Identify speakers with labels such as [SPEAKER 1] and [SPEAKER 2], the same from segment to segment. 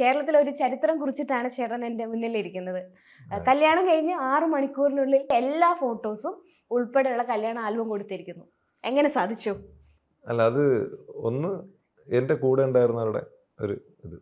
[SPEAKER 1] കേരളത്തിലെ ഒരു ചരിത്രം കുറിച്ചിട്ടാണ് ചേട്ടൻ എൻ്റെ മുന്നിലിരിക്കുന്നത്. കല്യാണം കഴിഞ്ഞ് 6 മണിക്കൂറിനുള്ളിൽ എല്ലാ ഫോട്ടോസും ഉൾപ്പെടെയുള്ള കല്യാണ ആൽബം കൊടുത്തിരിക്കുന്നു. എങ്ങനെ സാധിച്ചു?
[SPEAKER 2] അല്ല അത് ഒന്ന് എൻ്റെ കൂടെ ഉണ്ടായിരുന്നവരുടെ ഒരു ഇത്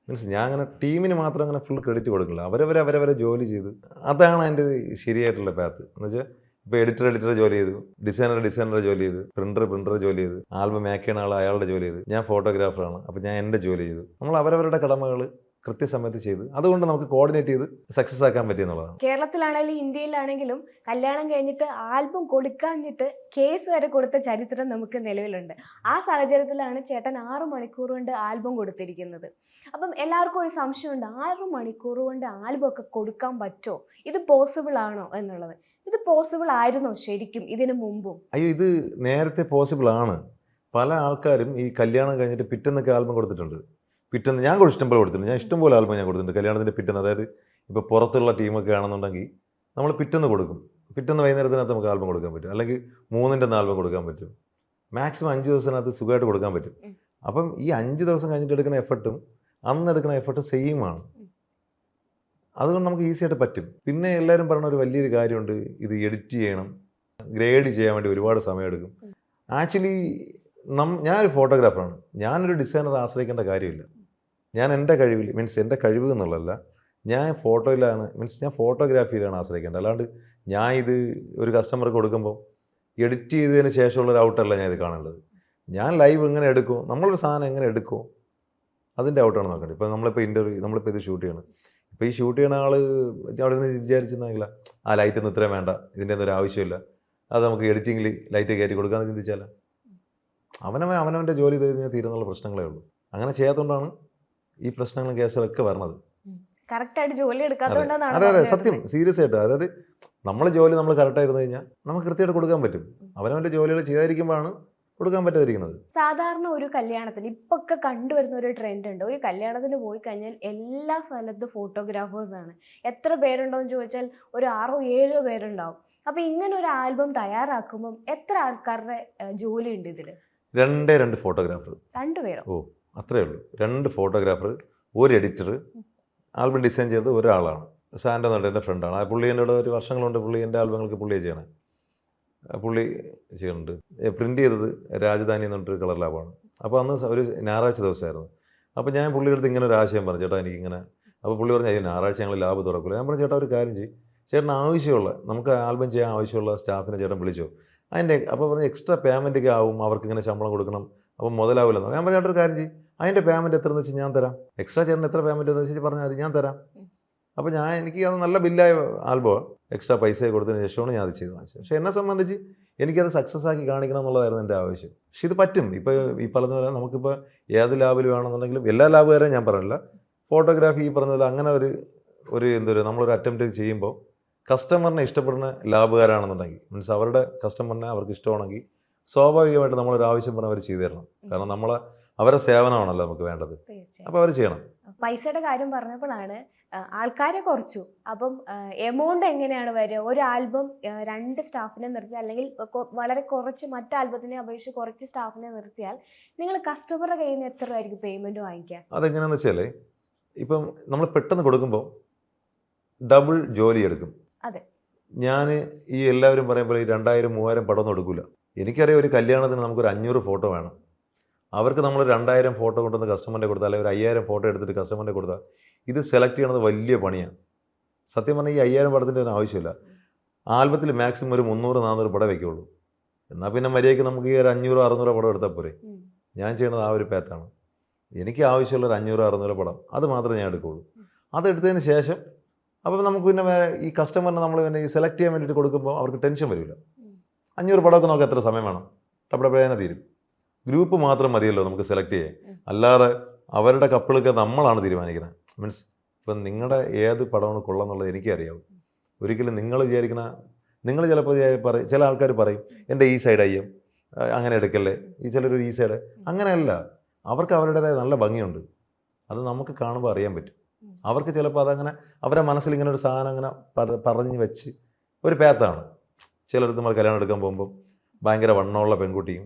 [SPEAKER 2] മീൻസ് ഞാൻ അങ്ങനെ ടീമിന് മാത്രം അങ്ങനെ ഫുൾ ക്രെഡിറ്റ് കൊടുക്കില്ല. അവരവരെ ജോലി ചെയ്ത് അതാണ് അതിൻ്റെ ശരിയായിട്ടുള്ള പാത്ത് എന്ന് വെച്ചാൽ ഇപ്പോൾ എഡിറ്റർ ജോലി ചെയ്തു, ഡിസൈനർ ജോലി ചെയ്തു, പ്രിൻ്റർ ജോലി ചെയ്തു, ആൽബം മേക്ക് ചെയ്യുന്ന ആൾ അയാളുടെ ജോലി ചെയ്തു, ഞാൻ ഫോട്ടോഗ്രാഫറാണ് അപ്പോൾ ഞാൻ എൻ്റെ ജോലി ചെയ്തു. നമ്മൾ അവരവരുടെ കടമകൾ കൃത്യസമയത്ത് ചെയ്ത് അതുകൊണ്ട് നമുക്ക് കോർഡിനേറ്റ് ചെയ്ത് സക്സസ് ആക്കാൻ പറ്റിയെന്നുള്ളതാണ്.
[SPEAKER 1] കേരളത്തിലാണെങ്കിലും ഇന്ത്യയിലാണെങ്കിലും കല്യാണം കഴിഞ്ഞിട്ട് ആൽബം കൊടുക്കാഞ്ഞിട്ട് കേസ് വരെ കൊടുത്ത ചരിത്രം നമുക്ക് നിലവിലുണ്ട്. ആ സാഹചര്യത്തിലാണ് ചേട്ടൻ 6 മണിക്കൂർ കൊണ്ട് ആൽബം കൊടുത്തിരിക്കുന്നത്. അപ്പം എല്ലാവർക്കും ഒരു സംശയമുണ്ട്, 6 മണിക്കൂർ കൊണ്ട് ആൽബം ഒക്കെ കൊടുക്കാൻ പറ്റുമോ, ഇത് പോസിബിൾ ആണോ എന്നുള്ളത്. ഇത് പോസിബിൾ ആയിരുന്നോ ശരിക്കും ഇതിനു മുമ്പും?
[SPEAKER 2] അയ്യോ, ഇത് നേരത്തെ പോസിബിൾ ആണ്. പല ആൾക്കാരും ഈ കല്യാണം കഴിഞ്ഞിട്ട് പിറ്റേന്നൊക്കെ ആൽബം കൊടുത്തിട്ടുണ്ട്. പിറ്റേന്ന് ഞാൻ ഇഷ്ടംപോലെ കൊടുത്തിട്ടുണ്ട്. ഞാൻ ഇഷ്ടംപോലെ ആൽബം ഞാൻ കൊടുത്തിട്ടുണ്ട് കല്യാണത്തിൻ്റെ പിറ്റേന്ന്. അതായത് ഇപ്പോൾ പുറത്തുള്ള ടീമൊക്കെ ആണെന്നുണ്ടെങ്കിൽ നമ്മൾ പിറ്റേന്ന് കൊടുക്കും. പിറ്റേന്ന് വൈകുന്നേരത്തിനകത്ത് നമുക്ക് ആൽബം കൊടുക്കാൻ പറ്റും, അല്ലെങ്കിൽ 3-ന്റെ ആൽബം കൊടുക്കാൻ പറ്റും. മാക്സിമം 5 ദിവസത്തിനകത്ത് സുഖമായിട്ട് കൊടുക്കാൻ പറ്റും. അപ്പം ഈ 5 ദിവസം കഴിഞ്ഞിട്ട് എടുക്കുന്ന എഫർട്ടും അന്ന് എടുക്കുന്ന എഫർട്ടും സെയിം ആണ്. അതുകൊണ്ട് നമുക്ക് ഈസി ആയിട്ട് പറ്റും. പിന്നെ എല്ലാവരും പറയുന്ന ഒരു വലിയൊരു കാര്യമുണ്ട്, ഇത് എഡിറ്റ് ചെയ്യണം, ഗ്രേഡ് ചെയ്യാൻ വേണ്ടി ഒരുപാട് സമയമെടുക്കും. ആക്ച്വലി ഞാനൊരു ഫോട്ടോഗ്രാഫറാണ്. ഞാനൊരു ഡിസൈനറെ ആശ്രയിക്കേണ്ട കാര്യമില്ല. ഞാൻ എൻ്റെ കഴിവിൽ മീൻസ് എൻ്റെ കഴിവ് എന്നുള്ളതല്ല, ഞാൻ ഫോട്ടോയിലാണ് മീൻസ് ഞാൻ ഫോട്ടോഗ്രാഫിയിലാണ് ആശ്രയിക്കേണ്ടത്. അല്ലാണ്ട് ഞാൻ ഇത് ഒരു കസ്റ്റമർക്ക് കൊടുക്കുമ്പോൾ എഡിറ്റ് ചെയ്തതിന് ശേഷമുള്ളൊരു ഔട്ടല്ല ഞാൻ ഇത് കാണേണ്ടത്. ഞാൻ ലൈവ് എങ്ങനെ എടുക്കും, നമ്മളൊരു സാധനം എങ്ങനെ എടുക്കും അതിൻ്റെ ഔട്ടാണ് നോക്കേണ്ടത്. ഇപ്പോൾ നമ്മളിപ്പോൾ ഇത് ഷൂട്ട് ചെയ്യണം. ഇപ്പോൾ ഈ ഷൂട്ട് ചെയ്യുന്ന ആൾ അവിടെ നിന്ന് വിചാരിച്ചെന്നെങ്കിൽ ആ ലൈറ്റൊന്നും ഇത്രയും വേണ്ട, ഇതിൻ്റെ ഒന്നും ഒരു ആവശ്യമില്ല, അത് നമുക്ക് എഡിറ്റിങ്ങിൽ ലൈറ്റ് കയറ്റി കൊടുക്കാമെന്ന് ചിന്തിച്ചാൽ അവനവൻ്റെ ജോലി ചെയ്ത് കഴിഞ്ഞാൽ തീരുന്നുള്ള പ്രശ്നങ്ങളേ ഉള്ളൂ. അങ്ങനെ ചെയ്യാത്തതുകൊണ്ടാണ് ഈ പ്രശ്നങ്ങളും കേസുകളൊക്കെ വരണത്. അതെ സത്യം, സീരിയസ് ആയിട്ട്. അതായത് നമ്മളെ ജോലി നമ്മൾ കറക്റ്റായിരുന്നു കഴിഞ്ഞാൽ നമുക്ക് കൃത്യമായിട്ട് കൊടുക്കാൻ പറ്റും. അവനവൻ്റെ ജോലികൾ ചെയ്തായിരിക്കുമ്പോഴാണ് കൊടുക്കാൻ പറ്റാതിരിക്കുന്നത്.
[SPEAKER 1] സാധാരണ ഒരു കല്യാണത്തിന് ഇപ്പൊക്കെ കണ്ടുവരുന്ന ഒരു ട്രെൻഡ് ഉണ്ട്, ഒരു കല്യാണത്തിന് പോയി കഴിഞ്ഞാൽ എല്ലാ സ്ഥലത്തും ഫോട്ടോഗ്രാഫേഴ്സാണ്. എത്ര പേരുണ്ടോയെന്ന് ചോദിച്ചാൽ ഒരു 6-7 പേരുണ്ടാവും. അപ്പം ഇങ്ങനെ ഒരു ആൽബം തയ്യാറാക്കുമ്പം എത്ര ആൾക്കാരുടെ ജോലി ഉണ്ട് ഇതിൽ?
[SPEAKER 2] 2 ഫോട്ടോഗ്രാഫർ.
[SPEAKER 1] 2 പേരോ?
[SPEAKER 2] ഓ അത്രേ ഉള്ളൂ. 2 ഫോട്ടോഗ്രാഫർ, ഒരു എഡിറ്റർ, ആൽബം ഡിസൈൻ ചെയ്തത് ഒരാളാണ്. സാൻഡോ എന്ന് പറഞ്ഞ എൻ്റെ ഫ്രണ്ടാണ്. ആ പുള്ളി എൻ്റെ ഒരു വർഷങ്ങളുണ്ട്. പുള്ളി എൻ്റെ ആൽബങ്ങൾക്ക് പുള്ളിയെ ചെയ്യണേ, പുള്ളി ചെയ്യുന്നുണ്ട്. പ്രിൻ്റ് ചെയ്തത് രാജധാനി എന്ന് പറഞ്ഞിട്ടൊരു കളർ ലാബാണ്. അപ്പോൾ അന്ന് ഒരു ഞായറാഴ്ച ദിവസമായിരുന്നു. അപ്പോൾ ഞാൻ പുള്ളിയുടെ അടുത്ത് ഇങ്ങനെ ഒരു ആശയം പറഞ്ഞു, ചേട്ടാ എനിക്കിങ്ങനെ. അപ്പോൾ പുള്ളി പറഞ്ഞു, അയ്യോ ഞായറാഴ്ച ഞങ്ങൾ ലാബ് തുറക്കില്ല. ഞാൻ പറഞ്ഞു, ചേട്ടാ ഒരു കാര്യം ചെയ്യും, ചേട്ടന് ആവശ്യമുള്ള നമുക്ക് ആൽബം ചെയ്യാൻ ആവശ്യമുള്ള സ്റ്റാഫിനെ ചേട്ടൻ വിളിച്ചോ. അപ്പോൾ പറഞ്ഞ് എക്സ്ട്രാ പേയ്മെൻറ്റൊക്കെ ആവും, അവർക്ക് ഇങ്ങനെ ശമ്പളം കൊടുക്കണം, അപ്പം മുതലാവില്ലെന്ന്. ഞാൻ പറഞ്ഞു, ചേട്ടാ ഒരു കാര്യം ചെയ്യും, അതിൻ്റെ പേയ്മെൻറ്റ് എത്രയെന്ന് വെച്ചാൽ ഞാൻ തരാം, എക്സ്ട്രാ ചേട്ടൻ എത്ര പേയ്മെൻറ്റ് എന്ന് വെച്ചാൽ പറഞ്ഞാൽ ഞാൻ തരാം. അപ്പോൾ എനിക്ക് അത് നല്ല ബില്ലായ ആൽബമാണ്, എക്സ്ട്രാ പൈസ കൊടുത്തതിന് ശേഷമാണ് ഞാൻ അത് ചെയ്ത് വാങ്ങിച്ചത്. പക്ഷേ എന്നെ സംബന്ധിച്ച് എനിക്കത് സക്സസ് ആക്കി കാണിക്കണം എന്നുള്ളതായിരുന്നു എൻ്റെ ആവശ്യം. പക്ഷേ ഇത് പറ്റും. ഇപ്പോൾ ഈ പറഞ്ഞ നമുക്കിപ്പോൾ ഏത് ലാബിൽ വേണമെന്നുണ്ടെങ്കിലും എല്ലാ ലാബുകാരെയും ഞാൻ പറഞ്ഞില്ല, ഫോട്ടോഗ്രാഫി ഈ പറഞ്ഞതിൽ അങ്ങനെ നമ്മളൊരു അറ്റംപ്റ്റ് ചെയ്യുമ്പോൾ കസ്റ്റമറിനെ ഇഷ്ടപ്പെടുന്ന ലാബുകാരാണെന്നുണ്ടെങ്കിൽ മീൻസ് അവരുടെ കസ്റ്റമറിനെ അവർക്ക് ഇഷ്ടമാണെങ്കിൽ സ്വാഭാവികമായിട്ട് നമ്മളൊരു ആവശ്യം പറഞ്ഞാൽ അവർ ചെയ്തു തരണം. കാരണം അവരുടെ സേവനമാണല്ലോ നമുക്ക് വേണ്ടത്. അപ്പോൾ അവർ ചെയ്യണം.
[SPEAKER 1] പൈസയുടെ കാര്യം പറഞ്ഞപ്പോഴാണ് ആൾക്കാരെ കുറച്ചു. അപ്പം എമൗണ്ട് എങ്ങനെയാണ് വരിക? ഒരു ആൽബം 2 സ്റ്റാഫിനെ നിർത്തി അല്ലെങ്കിൽ വളരെ കുറച്ച് മറ്റ് ആൽബത്തിനെ അപേക്ഷിച്ച് കുറച്ച് സ്റ്റാഫിനെ നിർത്തിയാൽ നിങ്ങൾ കസ്റ്റമറുടെ കയ്യിൽ നിന്ന് എത്ര ആയിരിക്കും പേയ്മെൻറ്റ് വാങ്ങിക്കുക?
[SPEAKER 2] അതെങ്ങനെയാണെന്ന് വെച്ചാൽ ഇപ്പം നമ്മൾ പെട്ടെന്ന് കൊടുക്കുമ്പോൾ ഡബിൾ ജോലി എടുക്കും.
[SPEAKER 1] അതെ,
[SPEAKER 2] ഞാൻ ഈ എല്ലാവരും പറയുമ്പോൾ 2000-3000 പടമൊന്നും എടുക്കില്ല. എനിക്കറിയാം ഒരു കല്യാണത്തിന് നമുക്കൊരു 500 ഫോട്ടോ വേണം. അവർക്ക് നമ്മൾ 2000 ഫോട്ടോ കൊണ്ടുവന്ന് കസ്റ്റമറിൻ്റെ കൊടുത്താൽ, അല്ലെങ്കിൽ ഒരു 5000 ഫോട്ടോ എടുത്തിട്ട് കസ്റ്റമറിൻ്റെ കൊടുത്താൽ ഇത് സെലക്ട് ചെയ്യണത് വലിയ പണിയാണ്. സത്യം പറഞ്ഞാൽ ഈ 5000 പടത്തിൻ്റെ ഒന്നും ആവശ്യമില്ല. ആൽബത്തിൽ മാക്സിമം ഒരു 300-400 പടം വയ്ക്കുള്ളൂ. എന്നാൽ പിന്നെ മര്യാദയ്ക്ക് നമുക്ക് ഈ ഒരു 500-600 പടം എടുത്താൽ പോരെ. ഞാൻ ചെയ്യണത് ആ ഒരു പാത്താണ്. എനിക്ക് ആവശ്യമുള്ള ഒരു 500-600 പടം അത് മാത്രമേ ഞാൻ എടുക്കുകയുള്ളൂ. അതെടുത്തതിന് ശേഷം അപ്പോൾ നമുക്ക് പിന്നെ ഈ കസ്റ്റമറിനെ നമ്മൾ പിന്നെ ഈ സെലക്ട് ചെയ്യാൻ വേണ്ടിയിട്ട് കൊടുക്കുമ്പോൾ അവർക്ക് ടെൻഷൻ വരില്ല. 500 പടമൊക്കെ നമുക്ക് എത്ര സമയം വേണം, ടപ്പടപ്പേന തീരും. ഗ്രൂപ്പ് മാത്രം മതിയല്ലോ നമുക്ക് സെലക്ട് ചെയ്യാൻ. അല്ലാതെ അവരുടെ കപ്പിളൊക്കെ നമ്മളാണ് തീരുമാനിക്കുന്നത്. മീൻസ് ഇപ്പം നിങ്ങളുടെ ഏത് പടമാണ് കൊള്ളാമെന്നുള്ളത് എനിക്കറിയാവും. ഒരിക്കലും നിങ്ങൾ ചിലപ്പോൾ ചില ആൾക്കാർ പറയും എൻ്റെ ഈ സൈഡ് അയ്യം അങ്ങനെ എടുക്കല്ലേ, ഈ ചിലരൊരു ഈ സൈഡ്, അങ്ങനെയല്ല. അവർക്ക് അവരുടേതായ നല്ല ഭംഗിയുണ്ട്, അത് നമുക്ക് കാണുമ്പോൾ അറിയാൻ പറ്റും. അവർക്ക് ചിലപ്പോൾ അതങ്ങനെ അവരുടെ മനസ്സിൽ ഇങ്ങനെ ഒരു സാധനം അങ്ങനെ പറഞ്ഞ് വെച്ച് ഒരു പാത്താണ്. ചിലർക്ക് നമ്മൾ കല്യാണം എടുക്കാൻ പോകുമ്പോൾ ഭയങ്കര വണ്ണമുള്ള പെൺകുട്ടിയും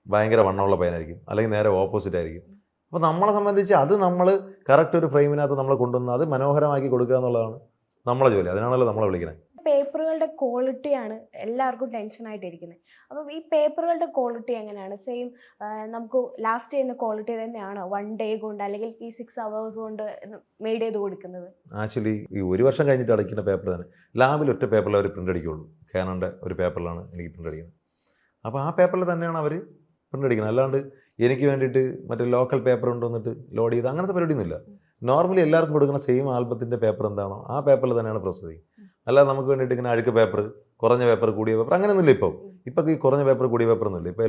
[SPEAKER 2] ഭയങ്കര വണ്ണമുള്ള പയ്യനായിരിക്കും, അല്ലെങ്കിൽ നേരെ ഓപ്പോസിറ്റ് ആയിരിക്കും. അപ്പോൾ നമ്മളെ സംബന്ധിച്ച് അത് നമ്മൾ കറക്റ്റ് ഒരു ഫ്രെയിമിനകത്ത് നമ്മൾ കൊണ്ടുവന്ന് അത് മനോഹരമാക്കി കൊടുക്കുക എന്നുള്ളതാണ് നമ്മളെ ജോലി. അതിനാണല്ലോ നമ്മളെ വിളിക്കുന്നത്.
[SPEAKER 1] പേപ്പറുകളുടെ ക്വാളിറ്റിയാണ് എല്ലാവർക്കും ടെൻഷനായിട്ടിരിക്കുന്നത്. അപ്പം ഈ പേപ്പറുകളുടെ ക്വാളിറ്റി എങ്ങനെയാണ്? സെയിം നമുക്ക് ലാസ്റ്റ് ചെയ്യുന്ന ക്വാളിറ്റി തന്നെയാണോ 1 ഡേ കൊണ്ട് അല്ലെങ്കിൽ ഈ 6 hours കൊണ്ട് മെയ്ഡ് ചെയ്ത് കൊടുക്കുന്നത്?
[SPEAKER 2] ആക്ച്വലി ഈ 1 വർഷം കഴിഞ്ഞിട്ട് അടയ്ക്കുന്ന പേപ്പർ തന്നെ ലാബിൽ ഒറ്റ പേപ്പറിൽ അവർ പ്രിൻ്റ് അടിക്കുകയുള്ളൂ. കാനോൻ്റെ ഒരു പേപ്പറിലാണ് എനിക്ക് പ്രിൻ്റ് അടിക്കുന്നത്. അപ്പോൾ ആ പേപ്പറിൽ തന്നെയാണ് അവർ പ്രിൻ്റ് അടിക്കുന്നത്. അല്ലാണ്ട് എനിക്ക് വേണ്ടിയിട്ട് മറ്റേ ലോക്കൽ പേപ്പർ കൊണ്ടുവന്നിട്ട് ലോഡ് ചെയ്ത് അങ്ങനത്തെ പരിപാടിയൊന്നുമില്ല. നോർമലി എല്ലാവർക്കും കൊടുക്കുന്ന സെയിം ആൽബത്തിൻ്റെ പേപ്പർ എന്താണോ ആ പേപ്പറിൽ തന്നെയാണ് പ്രോസസ്സിങ്. അല്ലാതെ നമുക്ക് വേണ്ടിയിട്ട് ഇങ്ങനെ അഴുക്ക് പേപ്പർ, കുറഞ്ഞ പേപ്പർ, കൂടിയ പേപ്പർ അങ്ങനെയൊന്നുമില്ല. ഇപ്പോൾ ഈ കുറഞ്ഞ പേപ്പർ, കൂടിയ പേപ്പറൊന്നുമില്ല. ഇപ്പോൾ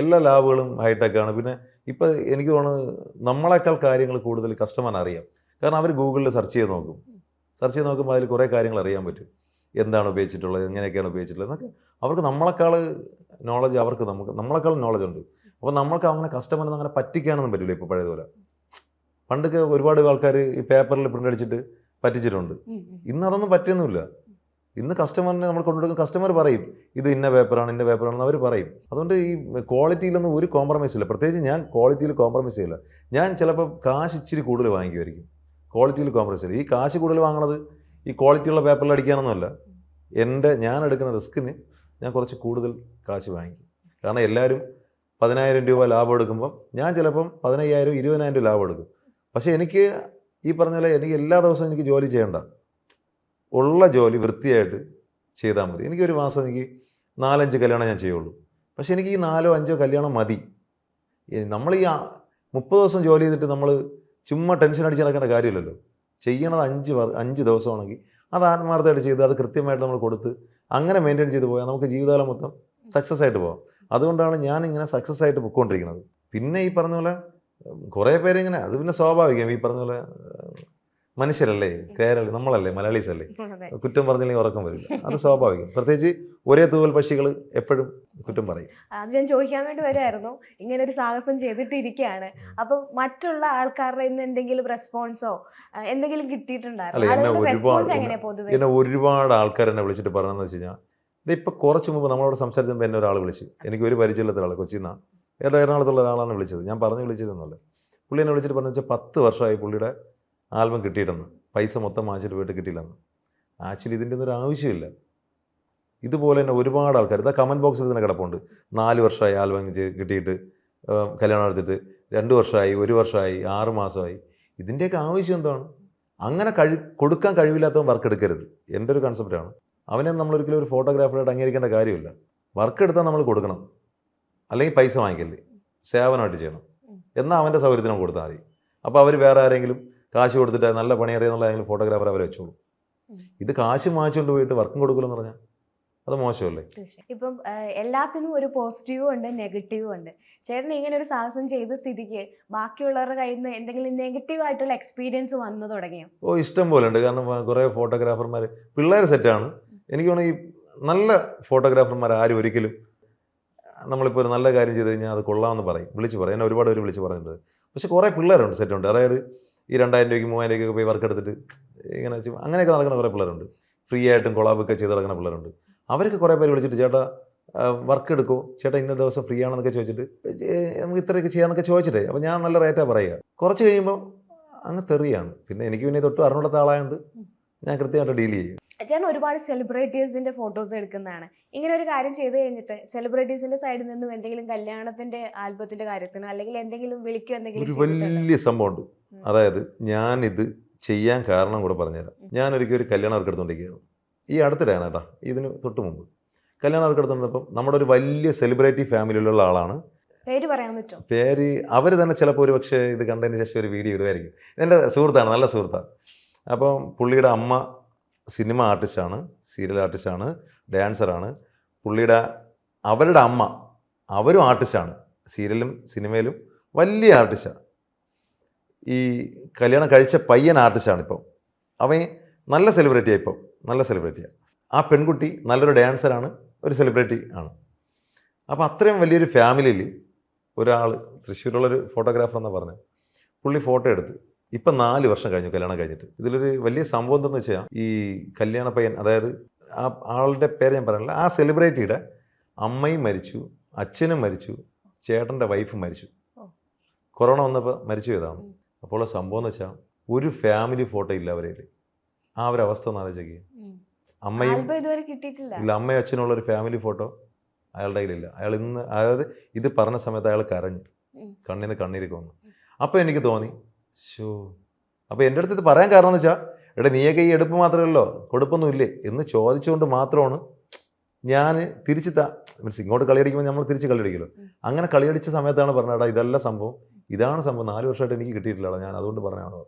[SPEAKER 2] എല്ലാ ലാബുകളും ഹൈടെക്കാണ്. പിന്നെ ഇപ്പോൾ എനിക്ക് തോന്നുന്നത് നമ്മളെക്കാൾ കാര്യങ്ങൾ കൂടുതൽ കസ്റ്റമറിന് അറിയാം. കാരണം അവർ ഗൂഗിളിൽ സെർച്ച് ചെയ്ത് നോക്കുമ്പോൾ അതിൽ കുറേ കാര്യങ്ങൾ അറിയാൻ പറ്റും. എന്താണ് ഉപയോഗിച്ചിട്ടുള്ളത്, എങ്ങനെയൊക്കെയാണ് ഉപയോഗിച്ചിട്ടുള്ളത് എന്നൊക്കെ അവർക്ക് നമ്മളെക്കാൾ നോളജ് നമ്മളെക്കാൾ നോളജ് ഉണ്ട്. അപ്പോൾ നമ്മൾക്ക് അങ്ങനെ കസ്റ്റമറിന് അങ്ങനെ പറ്റിക്കാനൊന്നും പറ്റില്ല ഇപ്പോൾ പഴയതുപോലെ. പണ്ടൊക്കെ ഒരുപാട് ആൾക്കാർ ഈ പേപ്പറിൽ പ്രിൻ്റ് അടിച്ചിട്ട് പറ്റിച്ചിട്ടുണ്ട്. ഇന്ന് അതൊന്നും പറ്റുന്നില്ല. ഇന്ന് കസ്റ്റമറിനെ നമ്മൾ കൊണ്ടുകൊടുക്കുന്ന കസ്റ്റമർ പറയും ഇത് ഇന്ന പേപ്പറാണെന്ന് അവർ പറയും. അതുകൊണ്ട് ഈ ക്വാളിറ്റിയിലൊന്നും ഒരു കോംപ്രമൈസും ഇല്ല. പ്രത്യേകിച്ച് ഞാൻ ക്വാളിറ്റിയിൽ കോംപ്രമൈസ് ചെയ്യില്ല. ഞാൻ ചിലപ്പോൾ കാശ് ഇച്ചിരി കൂടുതൽ വാങ്ങിക്കുമായിരിക്കും. ക്വാളിറ്റിയിൽ കോംപ്രമൈസ് ചെയ്യില്ല. ഈ കാശ് കൂടുതൽ വാങ്ങണത് ഈ ക്വാളിറ്റിയുള്ള പേപ്പറിൽ അടിക്കാനൊന്നുമല്ല. ഞാൻ എടുക്കുന്ന റിസ്കിന് ഞാൻ കുറച്ച് കൂടുതൽ കാശ് വാങ്ങിക്കും. കാരണം എല്ലാവരും 10,000 രൂപ ലാഭം എടുക്കുമ്പം ഞാൻ ചിലപ്പം 15,000 20,000 രൂപ ലാഭം എടുക്കും. പക്ഷേ എനിക്ക് ഈ പറഞ്ഞ പോലെ എനിക്ക് എല്ലാ ദിവസവും എനിക്ക് ജോലി ചെയ്യേണ്ട. ഉള്ള ജോലി വൃത്തിയായിട്ട് ചെയ്താൽ മതി. എനിക്കൊരു മാസം എനിക്ക് 4-5 കല്യാണം ഞാൻ ചെയ്യുള്ളൂ. പക്ഷേ എനിക്ക് ഈ 4-5 കല്യാണം മതി. നമ്മൾ ഈ 30 ദിവസം ജോലി ചെയ്തിട്ട് നമ്മൾ ചുമ്മാ ടെൻഷൻ അടിച്ച് നടക്കേണ്ട കാര്യമില്ലല്ലോ. ചെയ്യണത് 5 ദിവസമാണെങ്കിൽ അത് ആത്മാർത്ഥമായിട്ട് ചെയ്ത് അത് കൃത്യമായിട്ട് നമ്മൾ കൊടുത്ത് അങ്ങനെ മെയിൻറ്റെയിൻ ചെയ്ത് പോയാൽ നമുക്ക് ജീവിതകാലം മൊത്തം സക്സസ് ആയിട്ട് പോകാം. അതുകൊണ്ടാണ് ഞാൻ ഇങ്ങനെ സക്സസ് ആയിട്ട് പൊയ്ക്കൊണ്ടിരിക്കുന്നത്. പിന്നെ ഈ പറഞ്ഞ പോലെ കുറേ പേര് ഇങ്ങനെ അത് പിന്നെ സ്വാഭാവികം. ഈ പറഞ്ഞ പോലെ മനുഷ്യരല്ലേ, നമ്മളല്ലേ, മലയാളീസ് അല്ലേ, കുറ്റം പറഞ്ഞില്ലെങ്കിൽ ഉറക്കം വരില്ല. അത് സ്വാഭാവികം. പ്രത്യേകിച്ച് ഒരേ തൂവൽ പക്ഷികൾ എപ്പോഴും കുറ്റം പറയും.
[SPEAKER 1] അത് ഞാൻ ചോദിക്കാൻ വേണ്ടി വരുമായിരുന്നു. ഇങ്ങനെ ഒരു സാഹസം ചെയ്തിട്ടിരിക്കുകയാണ്. അപ്പം മറ്റുള്ള ആൾക്കാരുടെ ഇന്ന് എന്തെങ്കിലും റെസ്പോൺസോ എന്തെങ്കിലും കിട്ടിയിട്ടുണ്ടായിരുന്നു?
[SPEAKER 2] എന്നെ ഒരുപാട് ആൾക്കാർ എന്നെ വിളിച്ചിട്ട് പറഞ്ഞതെന്ന് വെച്ച് കഴിഞ്ഞാൽ ഇതിപ്പോൾ കുറച്ച് മുമ്പ് നമ്മളോട് സംസാരിച്ചപ്പോൾ എന്നെ ഒരാൾ വിളിച്ചു. എനിക്ക് ഒരു പരിചയമില്ലാത്ത ഒരാൾ, കൊച്ചിയിൽ നിന്നാണ്, എറണാകുളത്തുള്ള ഒരാളാണ് വിളിച്ചത്. ഞാൻ പറഞ്ഞു വിളിച്ചിരുന്നല്ലേ. പുള്ളി എന്നെ വിളിച്ചിട്ട് പറഞ്ഞു വെച്ചാൽ 10 വർഷമായി പുള്ളിയുടെ ആൽബം കിട്ടിയിട്ടെന്ന്. പൈസ മൊത്തം വാങ്ങിച്ചിട്ട് പോയിട്ട് കിട്ടിയില്ലെന്ന്. ആക്ച്വലി ഇതിൻ്റെ ഒന്നും ഒരു ആവശ്യമില്ല. ഇതുപോലെ തന്നെ ഒരുപാട് ആൾക്കാർ ഇതാ കമൻറ്റ് ബോക്സിൽ തന്നെ കിടപ്പുണ്ട്. 4 വർഷമായി ആൽബം കിട്ടിയിട്ട് കല്യാണം എടുത്തിട്ട് 2 വർഷമായി, 1 വർഷമായി, 6 മാസമായി. ഇതിൻ്റെയൊക്കെ ആവശ്യം എന്താണ്? അങ്ങനെ കൊടുക്കാൻ കഴിവില്ലാത്തവൻ വർക്ക് എടുക്കരുത്. എൻ്റെ ഒരു കൺസെപ്റ്റാണ്. അവനെ നമ്മളൊരിക്കലും ഒരു ഫോട്ടോഗ്രാഫറായിട്ട് അംഗീകരിക്കേണ്ട കാര്യമില്ല. വർക്ക് എടുത്താൽ നമ്മൾ കൊടുക്കണം, അല്ലെങ്കിൽ പൈസ വാങ്ങിക്കല്ലേ, സേവനമായിട്ട് ചെയ്യണം. എന്നാൽ അവൻ്റെ സൗകര്യത്തിന് കൊടുത്താൽ മതി. അപ്പോൾ അവർ വേറെ ആരെങ്കിലും കാശ് കൊടുത്തിട്ട് നല്ല പണിയറിയാന്നുള്ള ഏതെങ്കിലും ഫോട്ടോഗ്രാഫർ അവരെ വെച്ചോളൂ. ഇത് കാശ് വാങ്ങിച്ചുകൊണ്ട് പോയിട്ട് വർക്കും കൊടുക്കില്ലെന്ന് പറഞ്ഞാൽ അത് മോശമല്ലേ?
[SPEAKER 1] ഇപ്പം എല്ലാത്തിനും ഒരു പോസിറ്റീവും ഉണ്ട്, നെഗറ്റീവും ഉണ്ട്. ചേട്ടൻ ഇങ്ങനെ ഒരു സാഹസം ചെയ്ത സ്ഥിതിക്ക് ബാക്കിയുള്ളവരുടെ കയ്യിൽ നിന്ന് എന്തെങ്കിലും നെഗറ്റീവ് ആയിട്ടുള്ള എക്സ്പീരിയൻസ് വന്നു തുടങ്ങിയോ?
[SPEAKER 2] ഇഷ്ടം പോലെ ഉണ്ട്. കാരണം കുറേ ഫോട്ടോഗ്രാഫർമാർ പിള്ളേർ സെറ്റാണ്. എനിക്ക് തോന്നുന്നു ഈ നല്ല ഫോട്ടോഗ്രാഫർമാർ ആരും ഒരിക്കലും നമ്മളിപ്പോൾ ഒരു നല്ല കാര്യം ചെയ്ത് കഴിഞ്ഞാൽ അത് കൊള്ളാമെന്ന് വിളിച്ച് പറയും. എന്നെ ഒരുപാട് പേര് വിളിച്ച് പറഞ്ഞിട്ടുണ്ട്. പക്ഷേ കുറേ പിള്ളേരുണ്ട്, സെറ്റുണ്ട്. അതായത് ഈ 2,000 രൂപയ്ക്ക് 3,000 രൂപയ്ക്ക് പോയി വർക്ക് എടുത്തിട്ട് ഇങ്ങനെ അങ്ങനെയൊക്കെ നടക്കുന്ന കുറേ പിള്ളേരുണ്ട്. ഫ്രീ ആയിട്ടും കൊളാബൊക്കെ ചെയ്ത് നടക്കുന്ന പിള്ളേരുണ്ട്. അവർക്ക് കുറേ പേര് വിളിച്ചിട്ട് ചേട്ടാ വർക്ക് എടുക്കുമോ, ചേട്ടാ ഇന്ന ദിവസം ഫ്രീ ആണെന്നൊക്കെ ചോദിച്ചിട്ട് നമുക്ക് ഇത്രയൊക്കെ ചെയ്യാമെന്നൊക്കെ ചോദിച്ചിട്ടേ. അപ്പോൾ ഞാൻ നല്ല റേറ്റാണ് പറയുക. കുറച്ച് കഴിയുമ്പോൾ അങ്ങ് തെറിയാണ്. പിന്നെ എനിക്ക് പിന്നെ തൊട്ട് അറിഞ്ഞിടത്ത ആളായതുകൊണ്ട് ഞാൻ കൃത്യമായിട്ട് ഡീൽ ചെയ്യും.
[SPEAKER 1] ചേട്ടൻ ഒരുപാട് സെലിബ്രിറ്റീസിന്റെ ഫോട്ടോസ് എടുക്കുന്നതാണ്. ഇങ്ങനെ ഒരു കാര്യം ചെയ്ത് കഴിഞ്ഞിട്ട് സെലിബ്രിറ്റീസിന്റെ സൈഡിൽ നിന്നും എന്തെങ്കിലും കല്യാണത്തിന്റെ ആൽബത്തിന്റെ കാര്യത്തിന് അല്ലെങ്കിൽ എന്തെങ്കിലും വിളിക്കോ എന്തെങ്കിലും
[SPEAKER 2] ഒരു വലിയ സംഭവമുണ്ട്. അതായത് ഞാനിത് ചെയ്യാൻ കാരണം കൂടെ പറഞ്ഞുതരാം. ഞാനൊരിക്കലും ഒരു കല്യാണം വർക്ക് എടുത്തുകൊണ്ടിരിക്കുകയാണ്. ഈ അടുത്തിടെയാണ് കേട്ടോ, ഇതിന് തൊട്ട് മുമ്പ് കല്യാണം വർക്ക് എടുത്തുകൊണ്ടപ്പം നമ്മുടെ ഒരു വലിയ സെലിബ്രിറ്റി ഫാമിലിയിലുള്ള ആളാണ്.
[SPEAKER 1] പേര് പറയാൻ പറ്റുമോ?
[SPEAKER 2] പേര് അവർ തന്നെ ചിലപ്പോൾ ഒരു പക്ഷേ ഇത് കണ്ടതിന് ശേഷം ഒരു വീഡിയോ ഇടുമായിരിക്കും. എൻ്റെ സുഹൃത്താണ്, നല്ല സുഹൃത്താണ്. അപ്പം പുള്ളിയുടെ അമ്മ സിനിമ ആർട്ടിസ്റ്റാണ്, സീരിയൽ ആർട്ടിസ്റ്റാണ്, ഡാൻസറാണ്. അവരുടെ അമ്മ അവരും ആർട്ടിസ്റ്റാണ്, സീരിയലും സിനിമയിലും വലിയ ആർട്ടിസ്റ്റാണ്. ഈ കല്യാണം കഴിച്ച പയ്യൻ ആർട്ടിസ്റ്റാണ്. ഇപ്പം അവൻ നല്ല സെലിബ്രിറ്റിയാണ്. ഇപ്പം നല്ല സെലിബ്രിറ്റിയാണ്. ആ പെൺകുട്ടി നല്ലൊരു ഡാൻസറാണ്, ഒരു സെലിബ്രിറ്റി ആണ്. അപ്പോൾ അത്രയും വലിയൊരു ഫാമിലിയിൽ ഒരാൾ, തൃശ്ശൂരുള്ളൊരു ഫോട്ടോഗ്രാഫർ എന്നാണ് പറഞ്ഞത്, പുള്ളി ഫോട്ടോ എടുത്ത് ഇപ്പം 4 വർഷം കഴിഞ്ഞു കല്യാണം കഴിഞ്ഞിട്ട്. ഇതിലൊരു വലിയ സംഭവം എന്തെന്ന് വെച്ചാൽ ഈ കല്യാണ പയ്യൻ, അതായത് ആ ആളുടെ പേര് ഞാൻ പറയുന്നില്ല, ആ സെലിബ്രിറ്റിയുടെ അമ്മയും മരിച്ചു, അച്ഛനും മരിച്ചു, ചേട്ടൻ്റെ വൈഫും മരിച്ചു. കൊറോണ വന്നപ്പോൾ മരിച്ചു പോയതാണ്. അപ്പോൾ സംഭവം എന്ന് വെച്ചാൽ ഒരു ഫാമിലി ഫോട്ടോ ഇല്ല അവരെ. ആ ഒരു അവസ്ഥ ഒന്ന് ആലോചിക്കുക. അമ്മയും
[SPEAKER 1] ആൽബം ഇതുവരെ കിട്ടിയിട്ടില്ല.
[SPEAKER 2] ഇല്ല, അമ്മയും അച്ഛനുള്ള ഒരു ഫാമിലി ഫോട്ടോ അയാളുടെ കയ്യിലില്ല. അയാൾ ഇന്ന്, അതായത് ഇത് പറഞ്ഞ സമയത്ത് അയാൾ കരഞ്ഞു, കണ്ണിൽ നിന്ന് കണ്ണീരൊക്കെ വന്നു. അപ്പോൾ എനിക്ക് തോന്നി, ഷോ, അപ്പോൾ എൻ്റെ അടുത്ത് ഇത് പറയാൻ കാരണം എന്ന് വെച്ചാൽ, എടാ നീയൊക്കെ ഈ എടുപ്പ് മാത്രമല്ലോ, കൊടുപ്പൊന്നും ഇല്ലേ എന്ന് ചോദിച്ചുകൊണ്ട് മാത്രമാണ് ഞാൻ തിരിച്ച് മീൻസ് ഇങ്ങോട്ട് കളിയടിക്കുമ്പോൾ നമ്മൾ തിരിച്ച് കളിയടിക്കുമല്ലോ. അങ്ങനെ കളിയടിച്ച സമയത്താണ് പറഞ്ഞത്, എടാ ഇതല്ല സംഭവം, ഇതാണ് സംഭവം, 4 വർഷമായിട്ട് എനിക്ക് കിട്ടിയിട്ടില്ല, ഞാൻ അതുകൊണ്ട് പറഞ്ഞതാണ്.